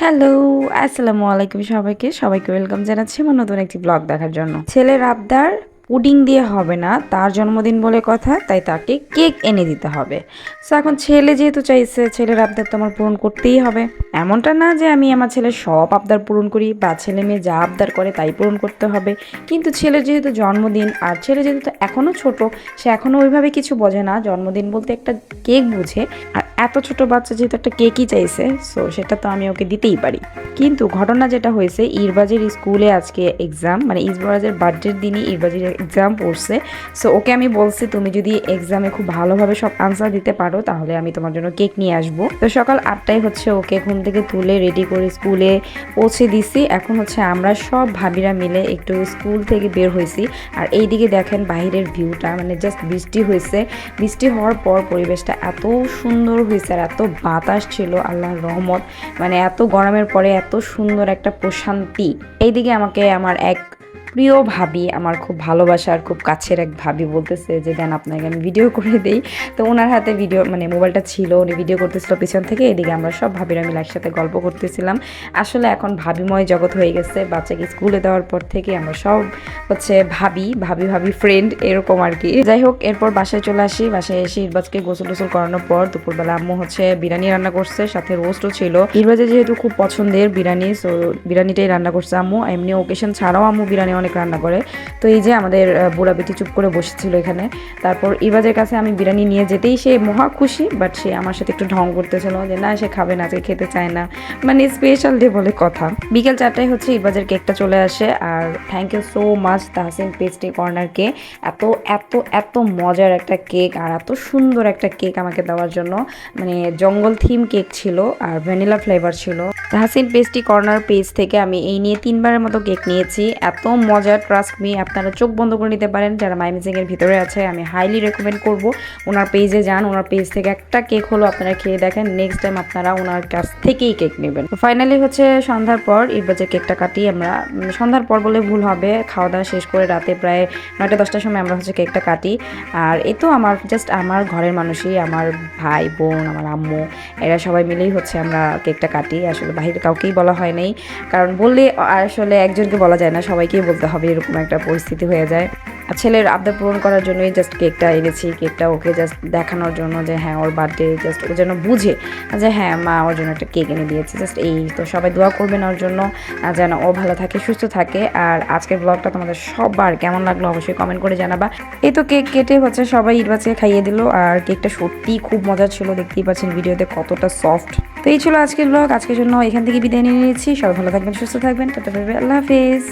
Hello, আসসালামু আলাইকুম সবাইকে। সবাইকে ওয়েলকাম জানাচ্ছি আমার নতুন একটি ব্লগ দেখার জন্য। ছেলের আবদার পুডিং দিয়ে হবে না, তার জন্মদিন বলে কথা, তাই তাকে কেক এনে দিতে হবে। সো এখন ছেলে যেহেতু চাইছে, ছেলের আবদার তো আমার পূরণ করতেই হবে। এমনটা না যে আমি আমার ছেলের সব আবদার পূরণ করি বা ছেলে মেয়ে যা আবদার করে তাই পূরণ করতে হবে। কিন্তু ছেলের যেহেতু জন্মদিন আর ছেলে যেহেতু এখনও ছোট, সে এখনও ওইভাবে কিছু বোঝে না, জন্মদিন বলতে একটা কেক বুঝে। আর এত ছোট বাচ্চা যেহেতু একটা কেকই চাইছে, সো সেটা তো আমি ওকে দিতেই পারি। কিন্তু ঘটনা যেটা হয়েছে, ইরবাজের স্কুলে আজকে এক্সাম, মানে ইরবাজের বার্থডের দিনই ইরবাজের এক্সাম পড়ছে। সো ওকে আমি বলছি, তুমি যদি এক্সামে খুব ভালোভাবে সব আনসার দিতে পারো তাহলে আমি তোমার জন্য কেক নিয়ে আসবো। তো সকাল 8টায় হচ্ছে ওকে ঘুম থেকে তুলে রেডি করে স্কুলে পৌঁছে দিছি। এখন হচ্ছে আমরা সব ভাবিরা মিলে একটু স্কুল থেকে বের হয়েছি। আর এইদিকে দেখেন বাইরের ভিউটা, মানে জাস্ট বৃষ্টি হয়েছে। বৃষ্টি হওয়ার পর পরিবেশটা এত সুন্দর হয়েছে আর এত বাতাস ছিল, আল্লাহর রহমত। মানে এত গরমের পরে এত সুন্দর একটা প্রশান্তি। এইদিকে আমাকে আমার এক প্রিয় ভাবি, আমার খুব ভালোবাসার খুব কাছের এক ভাবি বলতেছে যে দেন আপনাকে আমি ভিডিও করে দিই। তো ওনার হাতে ভিডিও, মানে মোবাইলটা ছিল, উনি ভিডিও করতেছিল পিছন থেকে। এদিকে আমরা সব ভাবিরা মিলে একসাথে গল্প করতেছিলাম। আসলে এখন ভাবিময় জগৎ হয়ে গেছে, বাচ্চাকে স্কুলে দেওয়ার পর থেকে আমরা সব হচ্ছে ভাবি ভাবি ভাবি ফ্রেন্ড এরকম আর কি। যাই হোক, এরপর বাসায় চলে আসি। বাসায় এসে ইরবাজকে গোসল টোসল করানোর পর দুপুরবেলা আম্মু হচ্ছে বিরিয়ানি রান্না করছে, সাথে রোস্টও ছিল। ইরবাজের যেহেতু খুব পছন্দের বিরিয়ানি, সো বিরিয়ানিটাই রান্না করছে আম্মু। এমনি ওকেশন ছাড়াও আম্মু বিরিয়ানি অনেক রান্না করে। তো এই যে আমাদের বুড়া বেটি চুপ করে বসেছিল এখানে। তারপর ইরবাজের কাছে আমি বিরিয়ানি নিয়ে যেতেই সে মহা খুশি, বাট সে আমার সাথে একটু ঢং করতেছিল যে না, সে খাবে না, আজকে খেতে চায় না, মানে স্পেশাল ডে বলে কথা। বিকেল 4টায় হচ্ছে ইরবাজের কেকটা চলে আসে। আর thank you so much Tahsin pastry কর্নারকে, এত এত এত মজার একটা কেক আর এত সুন্দর একটা কেক আমাকে দেওয়ার জন্য। মানে জঙ্গল থিম কেক ছিল আর ভ্যানিলা ফ্লেভার ছিল। তাহসিন পেস্ট্রি কর্নার পেজ থেকে আমি এই নিয়ে 3বারের মতো কেক নিয়েছি। এত মজার, ট্রাস্ট মি, আপনারা চোখ বন্ধ করে নিতে পারেন যারা মাইমিসিংয়ের ভিতরে আছে। আমি হাইলি রেকমেন্ড করব ওনার পেজে যান, ওনার পেজ থেকে একটা কেক হলো আপনারা খেয়ে দেখেন, নেক্সট টাইম আপনারা ওনার কাছ থেকেই কেক নেবেন। তো ফাইনালি হচ্ছে সন্ধ্যার পর ইরবাজের কেকটা কাটি আমরা। সন্ধ্যার পর বলে ভুল হবে, খাওয়া দাওয়া শেষ করে রাতে প্রায় 9টা-10টার সময় আমরা হচ্ছে কেকটা কাটি। আর এ তো আমার জাস্ট আমার ঘরের মানুষই, আমার ভাই বোন, আমার আম্মু, এরা সবাই মিলেই হচ্ছে আমরা কেকটা কাটি। আসলে বাহিরে কাউকেই বলা হয় নাই, কারণ বললে আসলে একজনকে বলা যায় না, সবাইকেই বলতে হবে, এরকম একটা পরিস্থিতি হয়ে যায়। আর ছেলের আবদার পূরণ করার জন্যই জাস্ট কেকটা এনেছি। কেকটা ওকে জাস্ট দেখানোর জন্য যে হ্যাঁ ওর বার্থডে, জাস্ট ও যেন বুঝে যে হ্যাঁ মা ওর জন্য একটা কেক এনে দিয়েছে। জাস্ট এই তো, সবাই দোয়া করবেন ওর জন্য যেন ও ভালো থাকে, সুস্থ থাকে। আর আজকের ব্লগটা তোমাদের সবার কেমন লাগলো অবশ্যই কমেন্ট করে জানাবা। এই তো কেক কেটে হচ্ছে সবাই ইরবাজকে খাইয়ে দিল। আর কেকটা সত্যিই খুব মজা ছিল, দেখতেই পাচ্ছেন ভিডিওতে কতটা সফট। তো এই ছিল আজকের ব্লগ। আজকের জন্য এখান থেকে বিদায় নিয়ে নিয়েছি। সবাই ভালো থাকবেন, সুস্থ থাকবেন, টাটা বাই বাই, আল্লাহ হাফেজ।